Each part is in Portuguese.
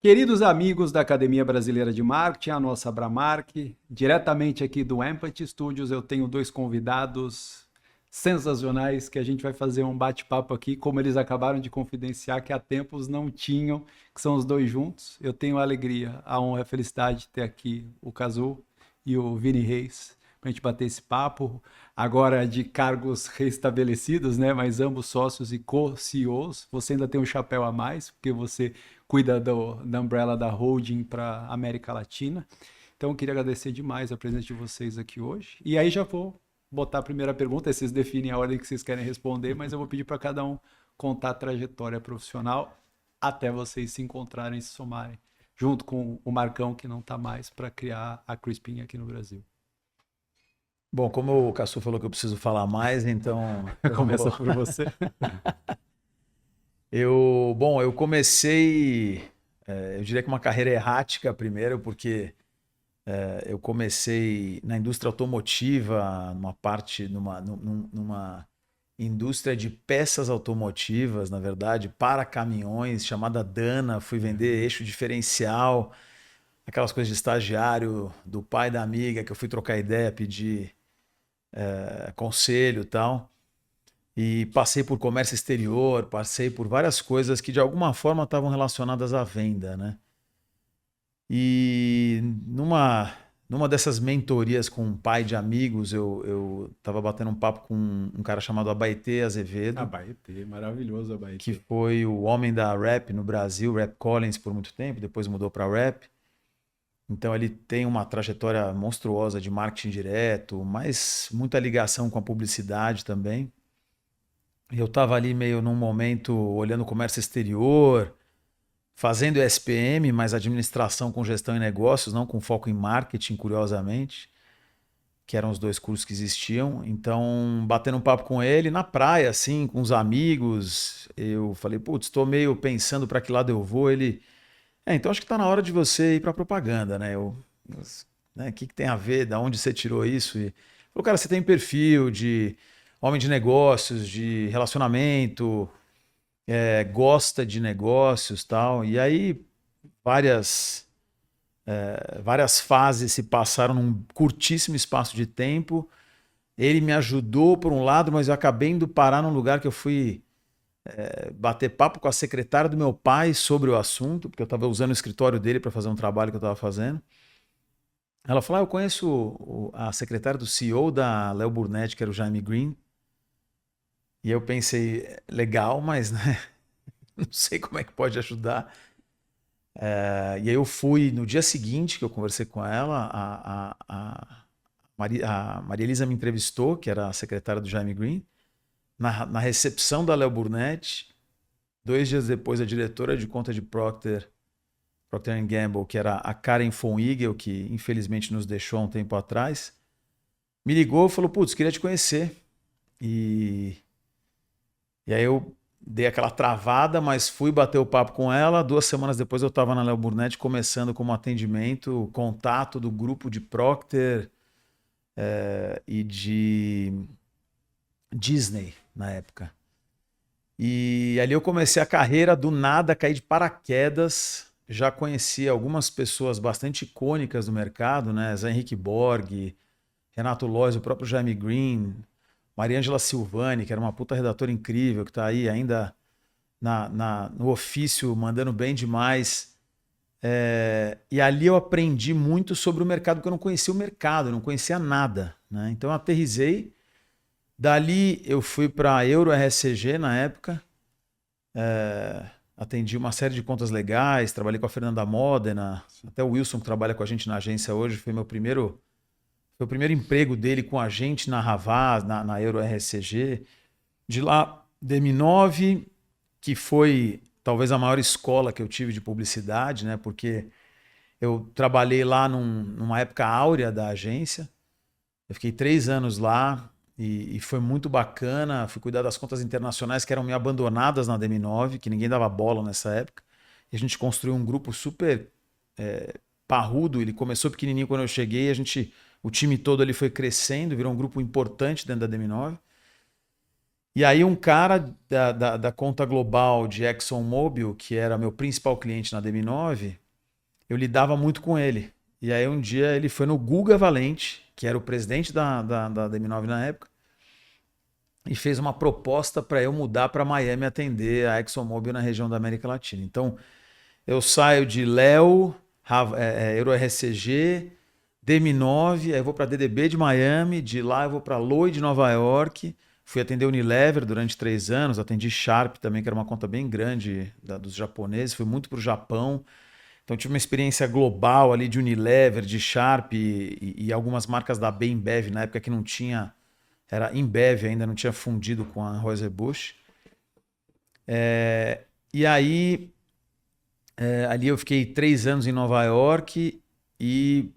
Queridos amigos da Academia Brasileira de Marketing, a nossa Abramark, diretamente aqui do Empathy Studios, eu tenho dois convidados sensacionais que a gente vai fazer um bate-papo aqui, como eles acabaram de confidenciar que há tempos não tinham, que são os dois juntos. Eu tenho a alegria, a honra e a felicidade de ter aqui o Cazu e o Vini Reis para a gente bater esse papo, agora de cargos restabelecidos, né? Mas ambos sócios e co-CEOs. Você ainda tem um chapéu a mais, porque você cuida da umbrella da holding para América Latina. Então, eu queria agradecer demais a presença de vocês aqui hoje. E aí já vou botar a primeira pergunta, aí vocês definem a ordem que vocês querem responder, mas eu vou pedir para cada um contar a trajetória profissional até vocês se encontrarem e se somarem, junto com o Marcão, que não está mais, para criar a Crispin aqui no Brasil. Bom, como o Cassu falou que eu preciso falar mais, então eu Começa vou. por você. Eu comecei, eu diria que uma carreira errática primeiro, porque eu comecei na indústria automotiva, numa indústria de peças automotivas, na verdade, para caminhões, chamada Dana. Fui vender eixo diferencial, aquelas coisas de estagiário do pai da amiga que eu fui trocar ideia, pedir conselho e tal. E passei por comércio exterior, passei por várias coisas que de alguma forma estavam relacionadas à venda, né? E numa dessas mentorias com um pai de amigos, eu tava batendo um papo com um cara chamado Abaetê Azevedo, Abaetê, maravilhoso que Abaetê. foi o homem da rap no Brasil, Rap Collins por muito tempo, depois mudou para rap. Então ele tem uma trajetória monstruosa de marketing direto, mas muita ligação com a publicidade também. Eu estava ali meio num momento olhando o comércio exterior, fazendo SPM, mas administração com gestão e negócios, não com foco em marketing, curiosamente, que eram os dois cursos que existiam. Então, batendo um papo com ele na praia, assim, com os amigos, eu falei, putz, estou meio pensando para que lado eu vou. Ele, então acho que está na hora de você ir para propaganda, né? Né, o que, que tem a ver? Da onde você tirou isso? E falou, cara, você tem perfil de homem de negócios, de relacionamento, gosta de negócios, tal. E aí várias várias fases se passaram num curtíssimo espaço de tempo. Ele me ajudou por um lado, mas eu acabei indo parar num lugar que eu fui bater papo com a secretária do meu pai sobre o assunto, porque eu estava usando o escritório dele para fazer um trabalho que eu estava fazendo. Ela falou: eu conheço a secretária do CEO da Léo Burnett, que era o Jaime Green. E eu pensei, legal, mas né, não sei como é que pode ajudar. E aí eu fui no dia seguinte que eu conversei com ela, a Maria Elisa me entrevistou, que era a secretária do Jaime Green, na recepção da Léo Burnett. 2 dias depois, a diretora de conta de Procter Gamble, que era a Karen von Igel, que infelizmente nos deixou há um tempo atrás, me ligou e falou: putz, queria te conhecer. E, e aí eu dei aquela travada, mas fui bater o papo com ela. 2 semanas depois eu estava na Léo Burnett começando como atendimento, contato do grupo de Procter e de Disney na época. E ali eu comecei a carreira do nada, caí de paraquedas. Já conhecia algumas pessoas bastante icônicas do mercado, né? Zé Henrique Borg, Renato Lois, o próprio Jaime Green, Mariângela Silvani, que era uma puta redatora incrível, que está aí ainda no ofício, mandando bem demais. E ali eu aprendi muito sobre o mercado, porque eu não conhecia o mercado, eu não conhecia nada, né? Então eu aterrisei. Dali eu fui para a Euro RSCG na época, atendi uma série de contas legais, trabalhei com a Fernanda Modena, até o Wilson, que trabalha com a gente na agência hoje, foi o primeiro emprego dele com a gente na Havas, na Euro RSCG. De lá, DM9, que foi talvez a maior escola que eu tive de publicidade, né? Porque eu trabalhei lá numa época áurea da agência. Eu fiquei 3 anos lá e foi muito bacana. Fui cuidar das contas internacionais que eram meio abandonadas na DM9, que ninguém dava bola nessa época. E a gente construiu um grupo super parrudo. Ele começou pequenininho quando eu cheguei. O time todo ali foi crescendo, virou um grupo importante dentro da DM9. E aí um cara da conta global de ExxonMobil, que era meu principal cliente na DM9, eu lidava muito com ele. E aí um dia ele foi no Guga Valente, que era o presidente da DM9 na época, e fez uma proposta para eu mudar para Miami atender a ExxonMobil na região da América Latina. Então eu saio de Léo, EuroRCG, DM9, aí eu vou para DDB de Miami, de lá eu vou para Lloyd de Nova York, fui atender Unilever durante 3 anos, atendi Sharp também, que era uma conta bem grande dos japoneses, fui muito para o Japão, então tive uma experiência global ali de Unilever, de Sharp e algumas marcas da Bembev, na época que não tinha, era Embev ainda, não tinha fundido com a Anheuser-Busch. E aí, ali eu fiquei 3 anos em Nova York e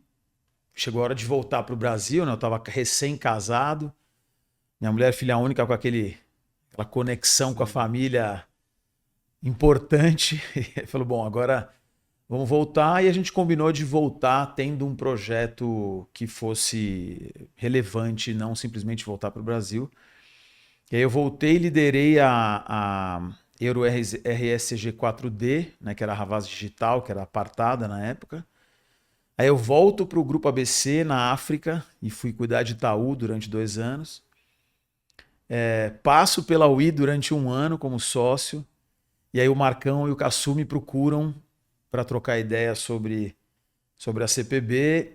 chegou a hora de voltar para o Brasil, né? Eu estava recém-casado, minha mulher filha única com aquela conexão com a família importante. E falou, bom, agora vamos voltar. E a gente combinou de voltar tendo um projeto que fosse relevante, não simplesmente voltar para o Brasil. E aí eu voltei e liderei a Euro RSG 4D, né, que era a Havas Digital, que era apartada na época. Aí eu volto para o Grupo ABC na África e fui cuidar de Itaú durante 2 anos. Passo pela UI durante 1 ano como sócio. E aí o Marcão e o Cassu me procuram para trocar ideia sobre a CPB.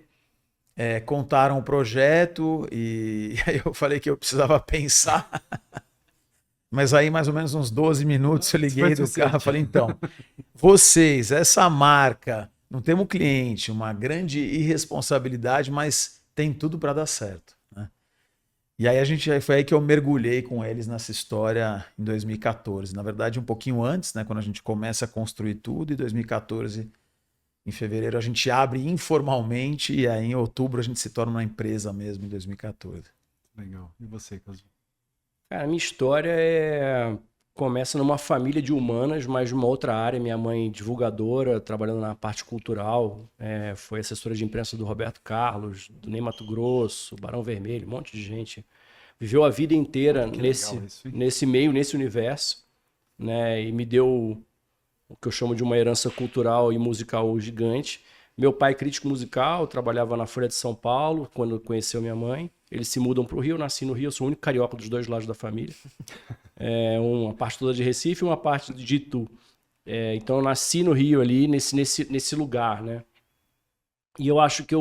Contaram o projeto e aí eu falei que eu precisava pensar. Mas aí mais ou menos uns 12 minutos eu liguei do carro e falei, então, vocês, essa marca... Não temos cliente, uma grande irresponsabilidade, mas tem tudo para dar certo, né? E aí foi aí que eu mergulhei com eles nessa história em 2014. Na verdade, um pouquinho antes, né, quando a gente começa a construir tudo, em 2014, em fevereiro, a gente abre informalmente e aí em outubro a gente se torna uma empresa mesmo em 2014. Legal. E você, Casu? Cara, a minha história começa numa família de humanas, mas numa outra área. Minha mãe, divulgadora, trabalhando na parte cultural, foi assessora de imprensa do Roberto Carlos, do Ney Matogrosso, Barão Vermelho, um monte de gente. Viveu a vida inteira nesse meio, nesse universo, né? E me deu o que eu chamo de uma herança cultural e musical gigante. Meu pai, crítico musical, trabalhava na Folha de São Paulo quando conheceu minha mãe. Eles se mudam para o Rio, eu nasci no Rio, eu sou o único carioca dos 2 lados da família. Uma parte toda de Recife e uma parte de Itu. Então eu nasci no Rio ali, nesse lugar, né? E eu acho que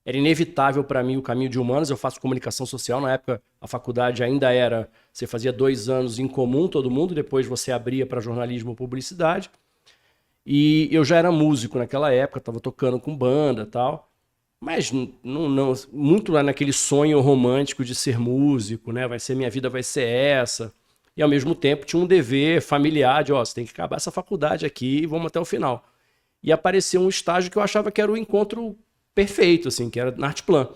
era inevitável para mim o caminho de humanas. Eu faço comunicação social, na época a faculdade ainda era... Você fazia 2 anos em comum, todo mundo, depois você abria para jornalismo ou publicidade. E eu já era músico naquela época, estava tocando com banda e tal. Mas não, muito lá naquele sonho romântico de ser músico, né? Minha vida vai ser essa. E ao mesmo tempo tinha um dever familiar de, você tem que acabar essa faculdade aqui e vamos até o final. E apareceu um estágio que eu achava que era o encontro perfeito, assim, que era na Artplan.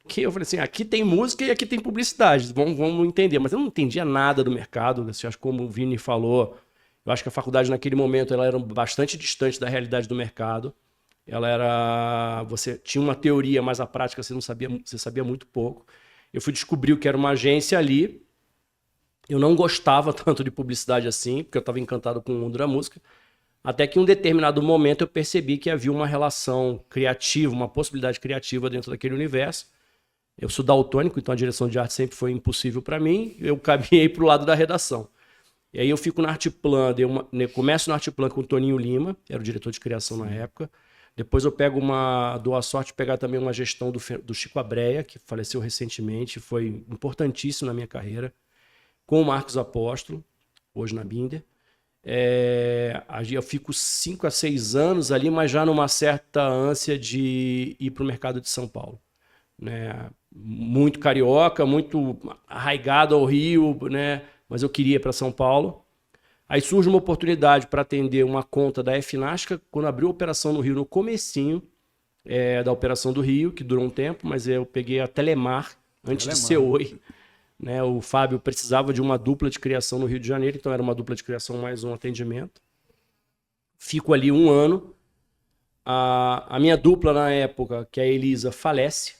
Que eu falei assim, aqui tem música e aqui tem publicidade, vamos entender. Mas eu não entendia nada do mercado, assim, acho que como o Vini falou, eu acho que a faculdade naquele momento ela era bastante distante da realidade do mercado. Você tinha uma teoria, mas a prática você sabia muito pouco. Eu fui descobrir o que era uma agência ali. Eu não gostava tanto de publicidade assim, porque eu estava encantado com o mundo da música. Até que em um determinado momento eu percebi que havia uma relação criativa, uma possibilidade criativa dentro daquele universo. Eu sou daltônico, então a direção de arte sempre foi impossível para mim. Eu caminhei para o lado da redação. E aí eu fico na Artplan, começo na Artplan com o Toninho Lima, era o diretor de criação na época. Depois eu dou a sorte de pegar também uma gestão do Chico Abreia, que faleceu recentemente, foi importantíssimo na minha carreira, com o Marcos Apóstolo, hoje na Binder. Eu fico 5 a 6 anos ali, mas já numa certa ânsia de ir para o mercado de São Paulo, né? Muito carioca, muito arraigado ao Rio, né? Mas eu queria ir para São Paulo. Aí surge uma oportunidade para atender uma conta da FNASCA, quando abriu a operação no Rio, no comecinho da operação do Rio, que durou um tempo, mas eu peguei a Telemar, antes de ser Oi. Né? O Fábio precisava de uma dupla de criação no Rio de Janeiro, então era uma dupla de criação mais um atendimento. Fico ali 1 ano. A minha dupla na época, que é a Elisa, falece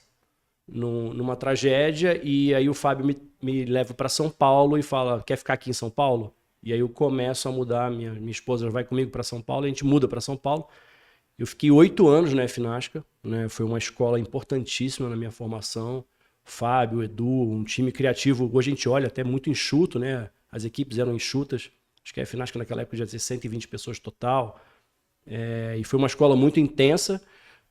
numa tragédia, e aí o Fábio me leva para São Paulo e fala, quer ficar aqui em São Paulo? E aí eu começo a mudar, minha esposa vai comigo para São Paulo, a gente muda para São Paulo. Eu fiquei 8 anos na FNASCA, né? Foi uma escola importantíssima na minha formação. Fábio, Edu, um time criativo. Hoje a gente olha até muito enxuto, né? As equipes eram enxutas. Acho que a FNASCA naquela época já tinha 120 pessoas total. E foi uma escola muito intensa,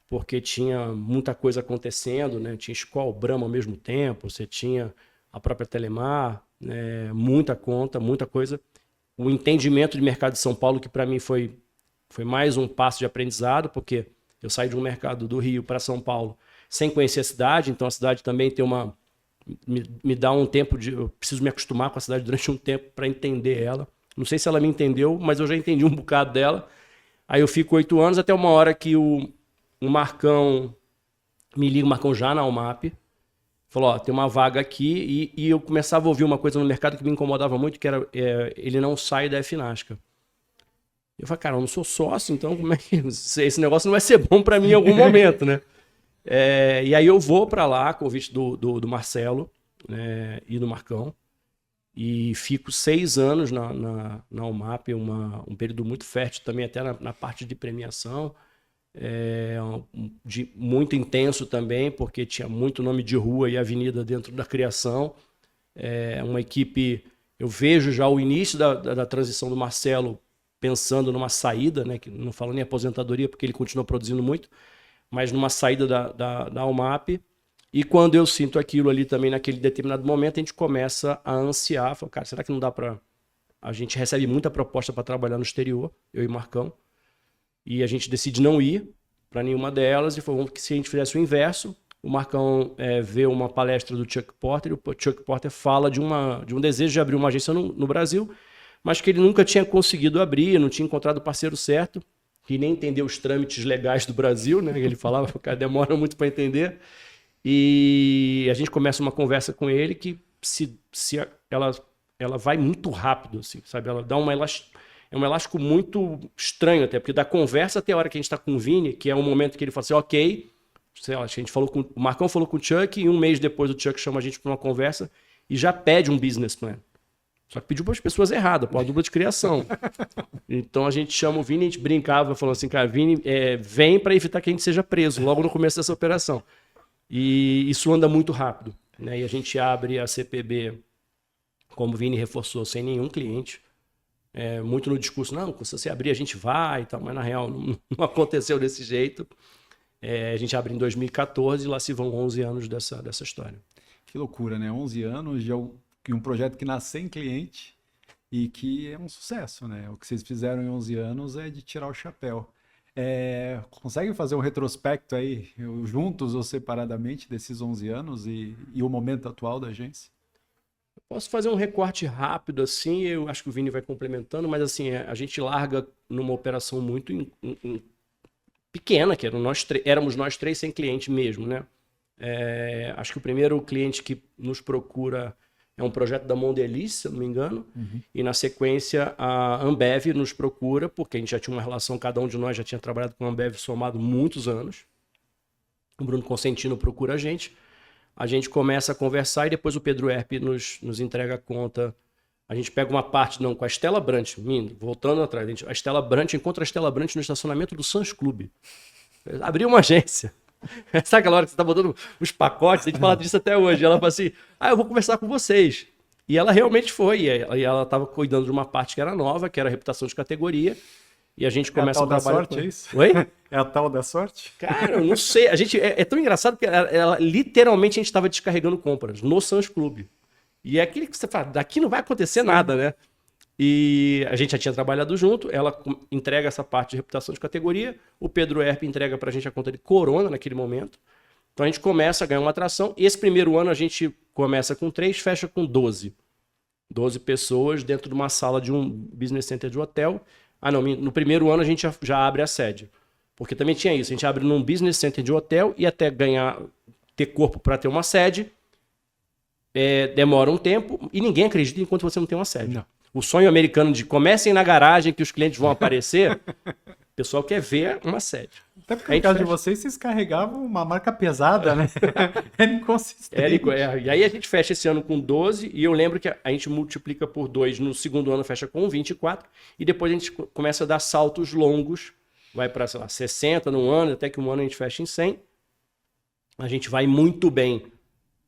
porque tinha muita coisa acontecendo, né? Tinha Skol, Brahma ao mesmo tempo, você tinha a própria Telemar, né? Muita conta, muita coisa. O entendimento de mercado de São Paulo, que para mim foi mais um passo de aprendizado, porque eu saí de um mercado do Rio para São Paulo sem conhecer a cidade, então a cidade também tem me dá um tempo eu preciso me acostumar com a cidade durante um tempo para entender ela. Não sei se ela me entendeu, mas eu já entendi um bocado dela. Aí eu fico 8 anos, até uma hora que o Marcão me liga, o Marcão já na UMAP, falou, ó, tem uma vaga aqui, e eu começava a ouvir uma coisa no mercado que me incomodava muito, que era ele não sai da FNASCA. Eu falei, cara, eu não sou sócio, então como é que esse negócio não vai ser bom para mim em algum momento, né? E aí eu vou para lá, convite do Marcelo, né, e do Marcão, e fico 6 anos na UMAP, um período muito fértil também, até na parte de premiação, muito intenso também, porque tinha muito nome de rua e avenida dentro da criação. Uma equipe, eu vejo já o início da transição do Marcelo, pensando numa saída, né, que não falo nem aposentadoria, porque ele continua produzindo muito, mas numa saída da UMAP. E quando eu sinto aquilo ali também, naquele determinado momento, a gente começa a ansiar, fala, cara, será que não dá para... A gente recebe muita proposta para trabalhar no exterior, eu e o Marcão, e a gente decide não ir para nenhuma delas, e falou que se a gente fizesse o inverso, o Marcão vê uma palestra do Chuck Porter, e o Chuck Porter fala de um desejo de abrir uma agência no Brasil, mas que ele nunca tinha conseguido abrir, não tinha encontrado o parceiro certo, que nem entendeu os trâmites legais do Brasil, né? Ele falava, cara, demora muito para entender. E a gente começa uma conversa com ele que ela vai muito rápido, assim, sabe? Ela dá é um elástico muito estranho até, porque da conversa até a hora que a gente está com o Vini, que é um momento que ele fala assim, ok, sei lá, a gente falou o Marcão falou com o Chuck, e um mês depois o Chuck chama a gente para uma conversa e já pede um business plan. Só que pediu para as pessoas erradas, para uma dupla de criação. Então a gente chama o Vini, a gente brincava, falando assim, cara, Vini, vem para evitar que a gente seja preso logo no começo dessa operação. E isso anda muito rápido, né? E a gente abre a CPB, como o Vini reforçou, sem nenhum cliente. Muito no discurso, não, se você abrir a gente vai e tal, mas na real não aconteceu desse jeito. A gente abre em 2014 e lá se vão 11 anos dessa história. Que loucura, né? 11 anos de um projeto que nasce sem cliente e que é um sucesso, né? O que vocês fizeram em 11 anos é de tirar o chapéu. Consegue fazer um retrospecto aí, juntos ou separadamente, desses 11 anos e o momento atual da agência? Posso fazer um recorte rápido, assim, eu acho que o Vini vai complementando, mas assim, a gente larga numa operação muito pequena, que éramos nós 3 sem cliente mesmo, né? Acho que o primeiro cliente que nos procura é um projeto da Mondelez, se eu não me engano, e na sequência a Ambev nos procura, porque a gente já tinha uma relação, cada um de nós já tinha trabalhado com a Ambev somado muitos anos. O Bruno Consentino procura a gente começa a conversar e depois o Pedro Herp nos entrega a conta. A gente pega uma parte, com a Stella Brant, voltando atrás, a Stella Brant encontra a Stella Brant no estacionamento do Suns Club. Abriu uma agência. Sabe aquela hora que você tá botando os pacotes? A gente fala disso até hoje. Ela fala assim, eu vou conversar com vocês. E ela realmente foi. E ela estava cuidando de uma parte que era nova, que era a reputação de categoria. E a gente começa a trabalhar... É a tal da sorte, é isso? Oi? É a tal da sorte? Cara, eu não sei. A gente, é tão engraçado que literalmente a gente estava descarregando compras no Suns Club. E é aquele que você fala, daqui não vai acontecer nada, né? E a gente já tinha trabalhado junto, ela entrega essa parte de reputação de categoria, o Pedro Herp entrega pra gente a conta de Corona naquele momento. Então a gente começa a ganhar uma atração. E esse primeiro ano a gente começa com 3, fecha com 12. 12 pessoas dentro de uma sala de um business center de hotel. No primeiro ano a gente já abre a sede. Porque também tinha isso, a gente abre num business center de hotel e até ter corpo para ter uma sede, demora um tempo e ninguém acredita enquanto você não tem uma sede. Não. O sonho americano de comecem na garagem que os clientes vão aparecer pessoal quer ver uma sede. Até porque A no gente caso de fecha. vocês carregavam uma marca pesada, né? Era inconsistente. E aí a gente fecha esse ano com 12 e eu lembro que a gente multiplica por 2 no segundo ano, fecha com 24 e depois a gente começa a dar saltos longos, vai para, sei lá, 60 num ano, até que um ano a gente fecha em 100. A gente vai muito bem,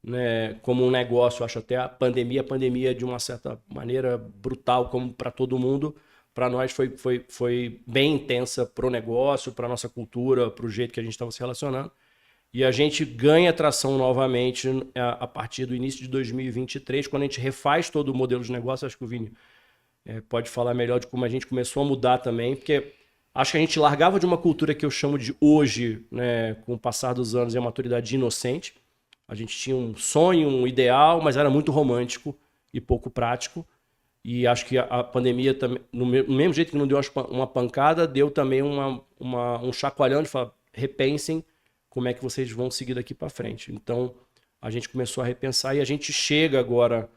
né, como um negócio, acho até a pandemia de uma certa maneira brutal, como para todo mundo, para nós foi bem intensa para o negócio, para a nossa cultura, para o jeito que a gente estava se relacionando. E a gente ganha tração novamente a partir do início de 2023, quando a gente refaz todo o modelo de negócio. Acho que o Vini pode falar melhor de como a gente começou a mudar também, porque acho que a gente largava de uma cultura que eu chamo de hoje, né, com o passar dos anos e a maturidade inocente. A gente tinha um sonho, um ideal, mas era muito romântico e pouco prático. E acho que a pandemia, também, no mesmo jeito que não deu uma pancada, deu também um chacoalhão de falar, repensem como é que vocês vão seguir daqui para frente. Então, a gente começou a repensar e a gente chega agora,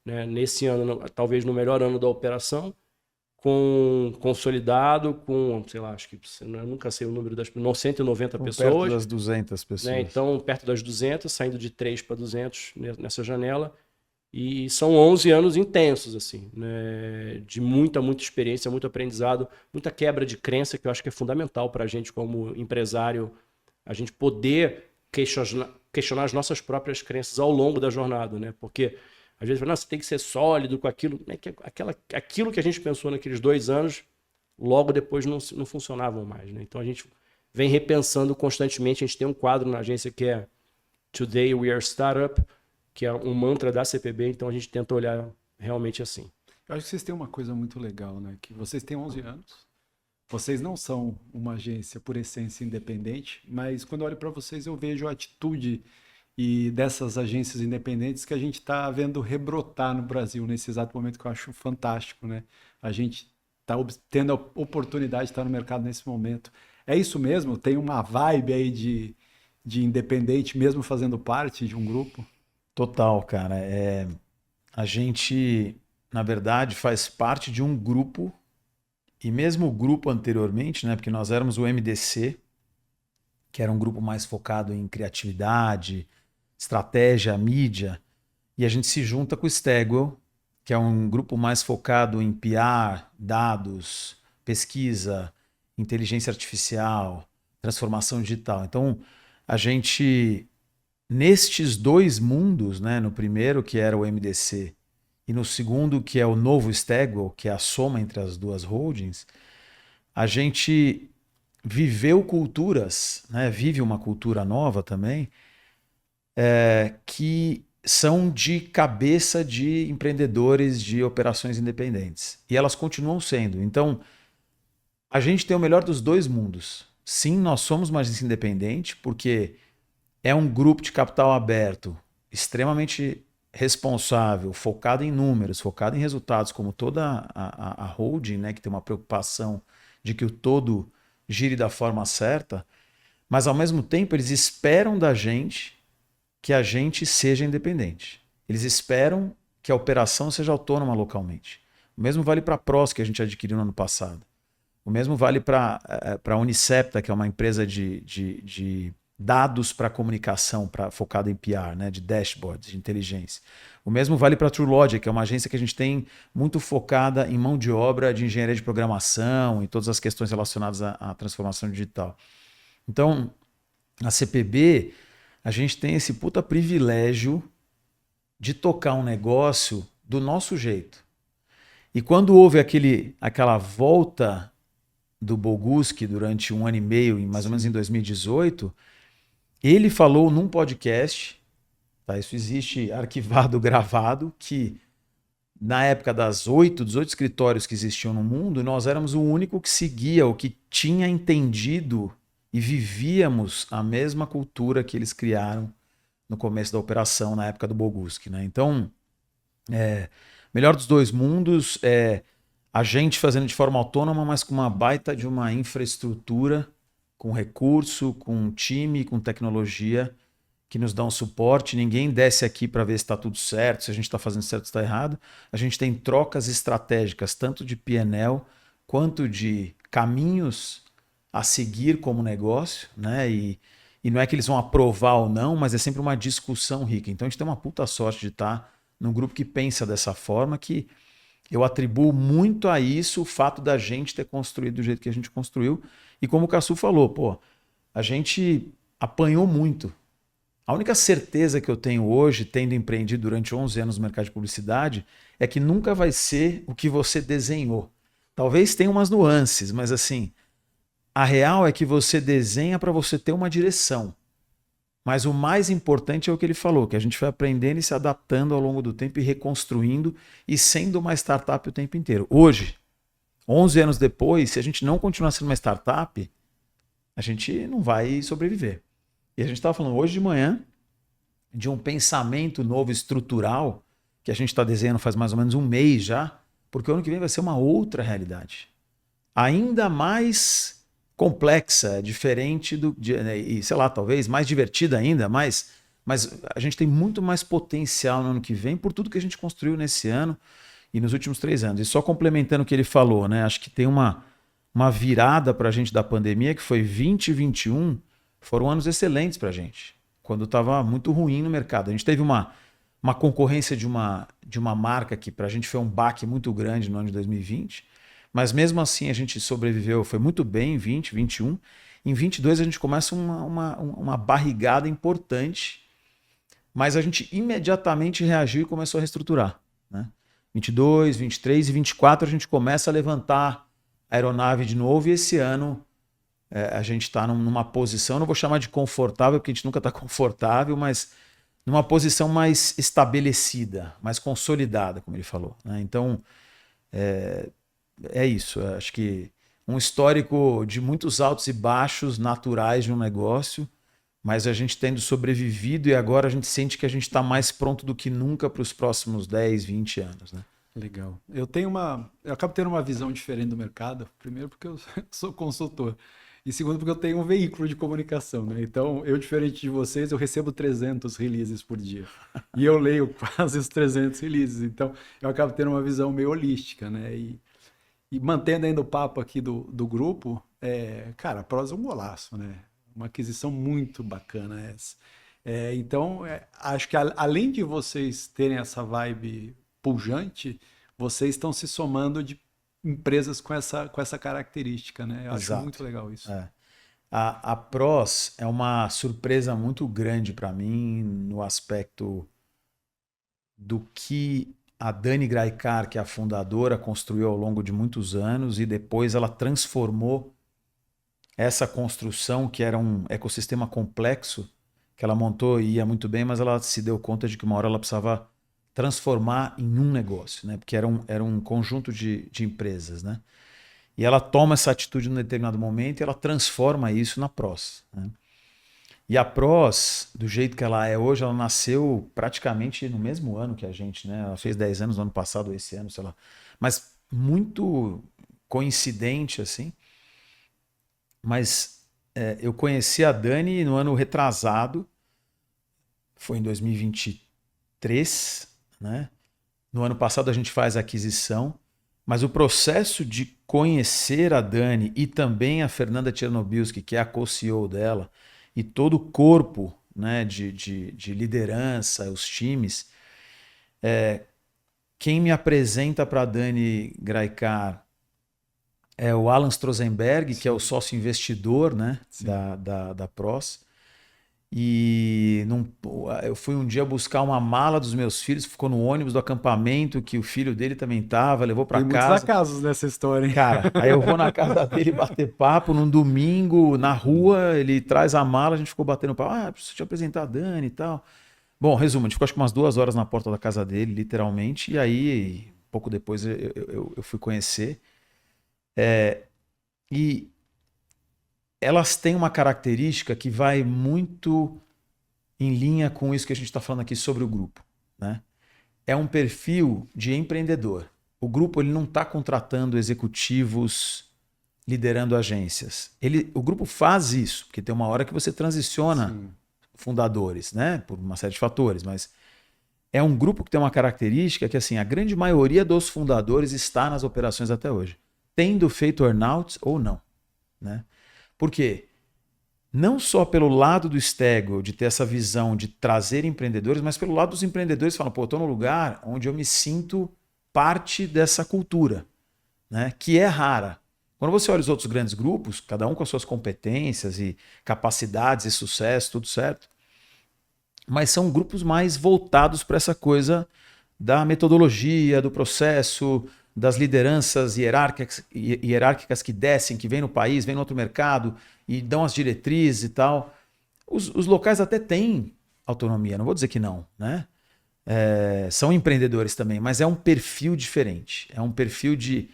né, nesse ano, talvez no melhor ano da operação, consolidado com, sei lá, acho que eu nunca sei o número das pessoas, 190 pessoas. Perto das 200 pessoas. Né? Então, perto das 200, saindo de 3 para 200 nessa janela. E são 11 anos intensos, assim, né? De muita experiência, muito aprendizado, muita quebra de crença, que eu acho que é fundamental para a gente como empresário, a gente poder questionar as nossas próprias crenças ao longo da jornada, né? Porque às vezes você tem que ser sólido com aquilo, né? Aquilo que a gente pensou naqueles 2 anos, logo depois não funcionavam mais, né? Então a gente vem repensando constantemente. A gente tem um quadro na agência que é Today We Are Startup, que é um mantra da CPB, então a gente tenta olhar realmente assim. Eu acho que vocês têm uma coisa muito legal, né? Que vocês têm 11 anos, vocês não são uma agência por essência independente, mas quando eu olho para vocês eu vejo a atitude e dessas agências independentes que a gente está vendo rebrotar no Brasil nesse exato momento, que eu acho fantástico, né? A gente está tendo a oportunidade de estar no mercado nesse momento. É isso mesmo? Tem uma vibe aí de independente mesmo fazendo parte de um grupo? Total, cara. A gente, na verdade, faz parte de um grupo, e mesmo o grupo anteriormente, né, porque nós éramos o MDC, que era um grupo mais focado em criatividade, estratégia, mídia, e a gente se junta com o Stagwell, que é um grupo mais focado em PR, dados, pesquisa, inteligência artificial, transformação digital. Então, a gente... Nestes 2 mundos, né, no primeiro, que era o MDC, e no segundo, que é o novo Stagwell, que é a soma entre as 2 holdings, a gente viveu culturas, né, vive uma cultura nova também, que são de cabeça de empreendedores de operações independentes. E elas continuam sendo. Então, a gente tem o melhor dos 2 mundos. Sim, nós somos uma agência independente, porque... é um grupo de capital aberto, extremamente responsável, focado em números, focado em resultados, como toda a holding, né, que tem uma preocupação de que o todo gire da forma certa, mas ao mesmo tempo eles esperam da gente que a gente seja independente. Eles esperam que a operação seja autônoma localmente. O mesmo vale para a PROS, que a gente adquiriu no ano passado. O mesmo vale para a Unicepta, que é uma empresa de dados para comunicação focada em PR, né, de dashboards, de inteligência. O mesmo vale para a TrueLogic, que é uma agência que a gente tem muito focada em mão de obra de engenharia de programação e todas as questões relacionadas à transformação digital. Então, a CPB, a gente tem esse puta privilégio de tocar um negócio do nosso jeito. E quando houve aquela volta do Boguski durante 1 ano e meio, mais ou menos em 2018, ele falou num podcast, tá? Isso existe arquivado, gravado, que na época das 18 escritórios que existiam no mundo, nós éramos o único que seguia, o que tinha entendido e vivíamos a mesma cultura que eles criaram no começo da operação, na época do Boguski, né? Então, melhor dos 2 mundos, a gente fazendo de forma autônoma, mas com uma baita de uma infraestrutura, com recurso, com time, com tecnologia, que nos dá um suporte. Ninguém desce aqui para ver se está tudo certo, se a gente está fazendo certo ou está errado. A gente tem trocas estratégicas, tanto de P&L quanto de caminhos a seguir como negócio, né? E não é que eles vão aprovar ou não, mas é sempre uma discussão rica. Então a gente tem uma puta sorte de estar num grupo que pensa dessa forma, que eu atribuo muito a isso o fato da gente ter construído do jeito que a gente construiu. E como o Caçu falou, pô, a gente apanhou muito. A única certeza que eu tenho hoje, tendo empreendido durante 11 anos no mercado de publicidade, é que nunca vai ser o que você desenhou. Talvez tenha umas nuances, mas assim, a real é que você desenha para você ter uma direção. Mas o mais importante é o que ele falou, que a gente foi aprendendo e se adaptando ao longo do tempo e reconstruindo e sendo uma startup o tempo inteiro. Hoje, 11 anos depois, se a gente não continuar sendo uma startup, a gente não vai sobreviver. E a gente estava falando hoje de manhã de um pensamento novo estrutural que a gente está desenhando faz mais ou menos um mês já, porque o ano que vem vai ser uma outra realidade. Ainda mais complexa, diferente e sei lá, talvez mais divertida ainda, mas a gente tem muito mais potencial no ano que vem por tudo que a gente construiu nesse ano e nos últimos 3 anos. E só complementando o que ele falou, né? Acho que tem uma virada para a gente da pandemia, que foi 20 e 21, foram anos excelentes para a gente, quando estava muito ruim no mercado. A gente teve uma concorrência de uma marca que para a gente foi um baque muito grande no ano de 2020, mas mesmo assim a gente sobreviveu, foi muito bem em 20, 21. Em 22 a gente começa uma barrigada importante, mas a gente imediatamente reagiu e começou a reestruturar, né? 22, 23 e 24 a gente começa a levantar a aeronave de novo e esse ano a gente está numa posição, não vou chamar de confortável, porque a gente nunca está confortável, mas numa posição mais estabelecida, mais consolidada, como ele falou, né? Então, é isso. Acho que um histórico de muitos altos e baixos naturais de um negócio, mas a gente tendo sobrevivido e agora a gente sente que a gente está mais pronto do que nunca para os próximos 10, 20 anos, né? Legal. Eu acabo tendo uma visão diferente do mercado, primeiro porque eu sou consultor, e segundo porque eu tenho um veículo de comunicação, né? Então, eu, diferente de vocês, eu recebo 300 releases por dia. E eu leio quase os 300 releases. Então, eu acabo tendo uma visão meio holística, né? E mantendo ainda o papo aqui do grupo, cara, a Pros é um golaço, né? Uma aquisição muito bacana essa. Então, acho que além de vocês terem essa vibe pujante, vocês estão se somando de empresas com essa característica, né? Eu acho Exato. muito legal isso. A Pros é uma surpresa muito grande para mim no aspecto do que a Dani Graikar, que é a fundadora, construiu ao longo de muitos anos e depois ela transformou essa construção, que era um ecossistema complexo, que ela montou e ia muito bem, mas ela se deu conta de que uma hora ela precisava transformar em um negócio, né? Porque era um conjunto de empresas, né? E ela toma essa atitude num determinado momento e ela transforma isso na Pros, né? E a Pros, do jeito que ela é hoje, ela nasceu praticamente no mesmo ano que a gente, né? Ela fez 10 anos no ano passado, esse ano, sei lá. Mas muito coincidente, assim. Mas eu conheci a Dani no ano retrasado, foi em 2023, né? No ano passado a gente faz a aquisição, mas o processo de conhecer a Dani e também a Fernanda Chernobilski, que é a co-CEO dela, e todo o corpo, né, de liderança, os times, quem me apresenta para a Dani Graikar é o Alan Strozenberg, que é o sócio investidor, né, da Pros. E eu fui um dia buscar uma mala dos meus filhos, ficou no ônibus do acampamento, que o filho dele também estava, levou para casa. Tem muitos acasos nessa história, hein? Cara, aí eu vou na casa dele bater papo num domingo, na rua, ele traz a mala, a gente ficou batendo papo, preciso te apresentar a Dani e tal. Bom, resumo, a gente ficou acho que umas 2 horas na porta da casa dele, literalmente, e aí, pouco depois eu fui conhecer. E elas têm uma característica que vai muito em linha com isso que a gente está falando aqui sobre o grupo, né? É um perfil de empreendedor. O grupo ele não está contratando executivos liderando agências. O grupo faz isso, porque tem uma hora que você transiciona fundadores, né? Por uma série de fatores, mas é um grupo que tem uma característica que assim, a grande maioria dos fundadores está nas operações até hoje, tendo feito earnouts ou não, né? Por quê? Não só pelo lado do Stagwell, de ter essa visão de trazer empreendedores, mas pelo lado dos empreendedores que falam, pô, eu estou num lugar onde eu me sinto parte dessa cultura, né? Que é rara. Quando você olha os outros grandes grupos, cada um com as suas competências e capacidades e sucesso, tudo certo, mas são grupos mais voltados para essa coisa da metodologia, do processo, das lideranças hierárquicas que descem, que vêm no país, vêm no outro mercado e dão as diretrizes e tal. Os locais até têm autonomia, não vou dizer que não, né? São empreendedores também, mas é um perfil diferente. É um perfil de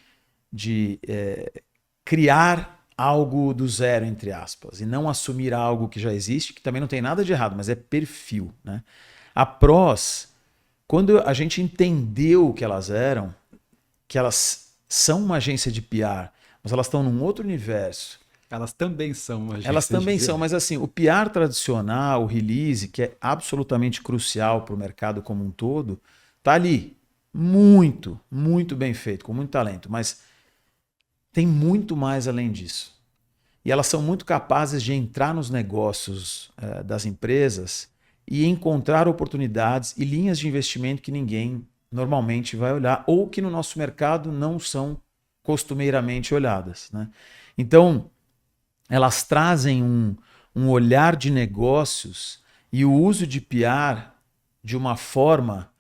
criar algo do zero, entre aspas, e não assumir algo que já existe, que também não tem nada de errado, mas é perfil, né? A Pros, quando a gente entendeu o que elas eram, que elas são uma agência de PR, mas elas estão num outro universo. Elas também são uma agência Elas também de são, mas assim, o PR tradicional, o release, que é absolutamente crucial para o mercado como um todo, tá ali. Muito, muito bem feito, com muito talento, mas tem muito mais além disso. E elas são muito capazes de entrar nos negócios das empresas e encontrar oportunidades e linhas de investimento que ninguém normalmente vai olhar, ou que no nosso mercado não são costumeiramente olhadas, né? Então, elas trazem um olhar de negócios e o uso de PR de uma forma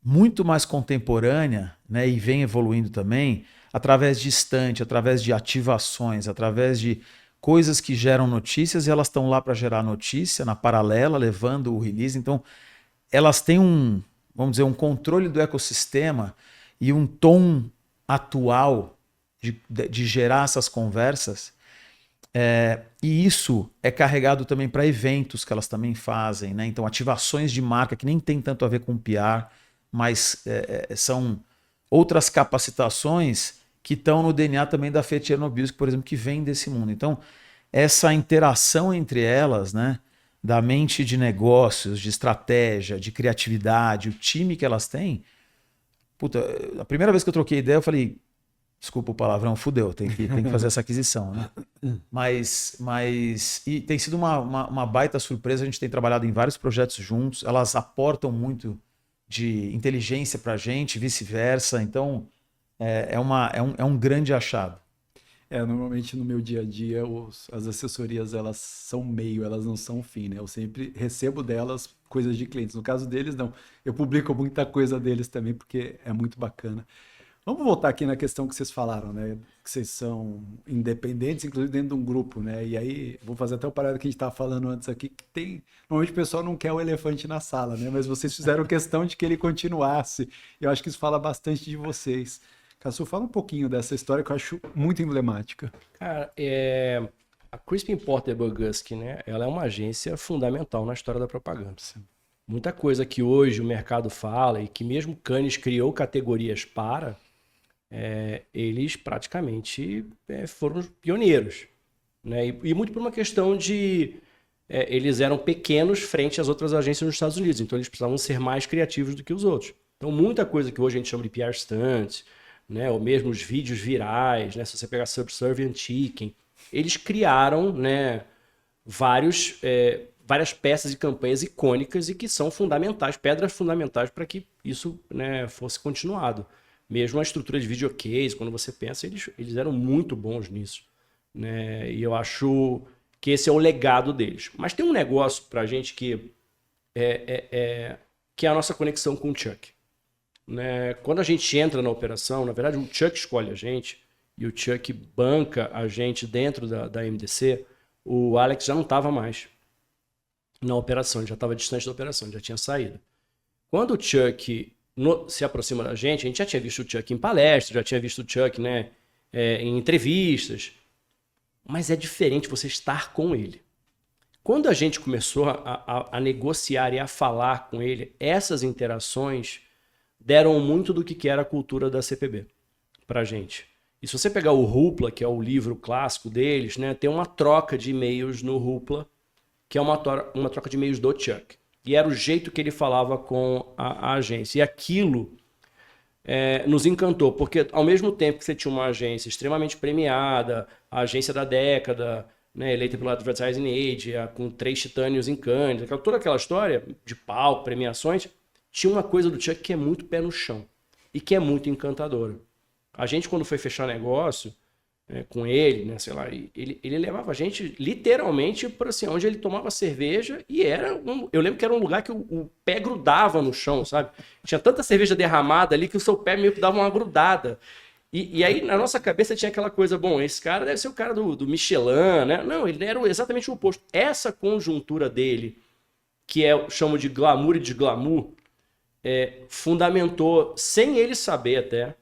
muito mais contemporânea, né, e vem evoluindo também, através de estante, através de ativações, através de coisas que geram notícias, e elas estão lá para gerar notícia na paralela, levando o release. Então, elas têm vamos dizer, um controle do ecossistema e um tom atual de gerar essas conversas. E isso é carregado também para eventos que elas também fazem, né? Então, ativações de marca que nem tem tanto a ver com PR, mas são outras capacitações que estão no DNA também da Fiat Chernobyl, por exemplo, que vem desse mundo. Então, essa interação entre elas, né, da mente de negócios, de estratégia, de criatividade, o time que elas têm, puta, a primeira vez que eu troquei ideia, eu falei, desculpa o palavrão, fudeu, tem que fazer essa aquisição, né? Mas e tem sido uma baita surpresa, a gente tem trabalhado em vários projetos juntos, elas aportam muito de inteligência para a gente, vice-versa, então é um grande achado. Normalmente no meu dia a dia as assessorias elas são meio, elas não são fim, né? Eu sempre recebo delas coisas de clientes. No caso deles, não. Eu publico muita coisa deles também porque é muito bacana. Vamos voltar aqui na questão que vocês falaram, né? Que vocês são independentes, inclusive dentro de um grupo, né? E aí, vou fazer até o paralelo que a gente estava falando antes aqui, que normalmente o pessoal não quer o elefante na sala, né? Mas vocês fizeram questão de que ele continuasse. Eu acho que isso fala bastante de vocês. Caçu, fala um pouquinho dessa história que eu acho muito emblemática. Cara, a Crispin Porter Bogusky, né? Ela é uma agência fundamental na história da propaganda. Muita coisa que hoje o mercado fala e que mesmo Cannes criou categorias para, eles praticamente foram pioneiros, né? E muito por uma questão de eles eram pequenos frente às outras agências nos Estados Unidos, então eles precisavam ser mais criativos do que os outros. Então muita coisa que hoje a gente chama de PR stunt, né, ou mesmo os vídeos virais, né, se você pegar Subservient Chicken, eles criaram, né, várias peças e campanhas icônicas e que são fundamentais, pedras fundamentais para que isso, né, fosse continuado. Mesmo a estrutura de videocase, quando você pensa, eles eram muito bons nisso, né, e eu acho que esse é o legado deles. Mas tem um negócio para a gente que é a nossa conexão com o Chuck. Né? Quando a gente entra na operação, na verdade o Chuck escolhe a gente e o Chuck banca a gente dentro da MDC, o Alex já não estava mais na operação, ele já estava distante da operação, ele já tinha saído. Quando o Chuck se aproxima da gente já tinha visto o Chuck em palestra, já tinha visto o Chuck, né, em entrevistas, mas é diferente você estar com ele. Quando a gente começou a negociar e a falar com ele, essas interações deram muito do que era a cultura da CPB pra gente. E se você pegar o Hoopla, que é o livro clássico deles, né, tem uma troca de e-mails no Hoopla, que é uma troca de e-mails do Chuck. E era o jeito que ele falava com a agência. E aquilo nos encantou, porque ao mesmo tempo que você tinha uma agência extremamente premiada, a agência da década, né, eleita pelo Advertising Age, com 3 titânios em Cannes, toda aquela história de palco, premiações, tinha uma coisa do Chuck que é muito pé no chão e que é muito encantadora. A gente, quando foi fechar negócio com ele, né, sei lá, ele levava a gente literalmente para assim, onde ele tomava cerveja e eu lembro que era um lugar que o pé grudava no chão, sabe? Tinha tanta cerveja derramada ali que o seu pé meio que dava uma grudada. E aí, na nossa cabeça, tinha aquela coisa, bom, esse cara deve ser o cara do Michelin, né? Não, ele era exatamente o oposto. Essa conjuntura dele, que eu chamo de glamour e desglamour, fundamentou, sem ele saber até,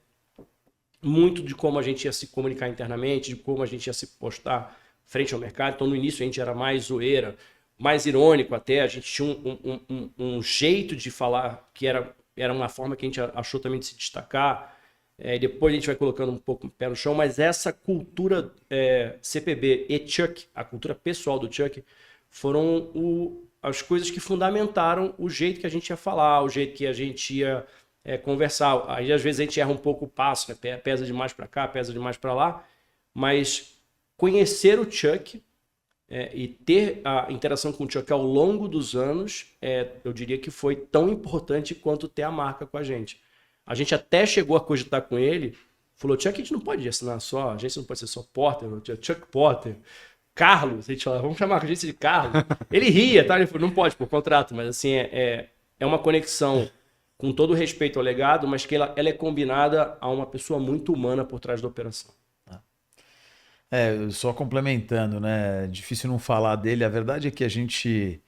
muito de como a gente ia se comunicar internamente, de como a gente ia se postar frente ao mercado. Então, no início, a gente era mais zoeira, mais irônico até. A gente tinha um jeito de falar que era uma forma que a gente achou também de se destacar. Depois a gente vai colocando um pouco o pé no chão, mas essa cultura CPB e Chuck, a cultura pessoal do Chuck, foram as coisas que fundamentaram o jeito que a gente ia falar, o jeito que a gente ia conversar. Aí às vezes a gente erra um pouco o passo, né? Pesa demais para cá, pesa demais para lá, mas conhecer o Chuck e ter a interação com o Chuck ao longo dos anos, eu diria que foi tão importante quanto ter a marca com a gente. A gente até chegou a cogitar com ele, falou, Chuck, a gente não pode assinar só, a agência não pode ser só Porter, Chuck Porter, Carlos, a gente falou, vamos chamar a agência de Carlos. Ele ria, tá? Ele falou, não pode por contrato, mas assim, é uma conexão com todo o respeito ao legado, mas que ela é combinada a uma pessoa muito humana por trás da operação. Só complementando, né? Difícil não falar dele. A verdade é que a gente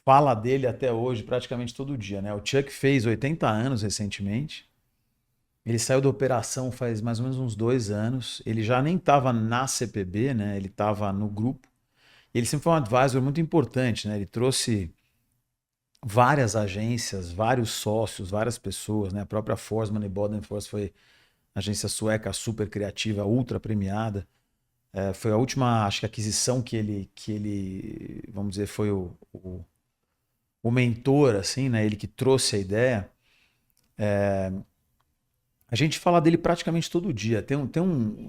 fala dele até hoje praticamente todo dia, né? O Chuck fez 80 anos recentemente. Ele saiu da operação faz mais ou menos uns 2 anos. Ele já nem estava na CPB, né? Ele estava no grupo. Ele sempre foi um advisor muito importante, né? Ele trouxe várias agências, vários sócios, várias pessoas, né? A própria Forsman & Bodenfors foi agência sueca super criativa, ultra premiada. Foi a última, acho que, aquisição que ele, vamos dizer, foi o mentor, assim, né? Ele que trouxe a ideia. A gente fala dele praticamente todo dia.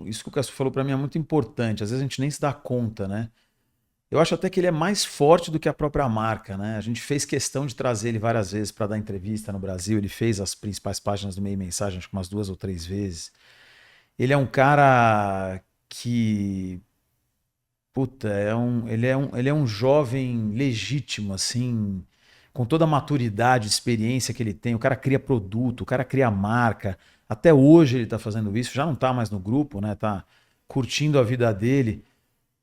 Isso que o Cássio falou para mim é muito importante. Às vezes a gente nem se dá conta, né? Eu acho até que ele é mais forte do que a própria marca, né? A gente fez questão de trazer ele várias vezes para dar entrevista no Brasil. Ele fez as principais páginas do Meio Mensagem, acho que umas 2 ou 3 vezes. Ele é um cara que... Puta, ele é um jovem legítimo, assim, com toda a maturidade, experiência que ele tem. O cara cria produto, o cara cria marca. Até hoje ele tá fazendo isso, já não tá mais no grupo, né? Tá curtindo a vida dele.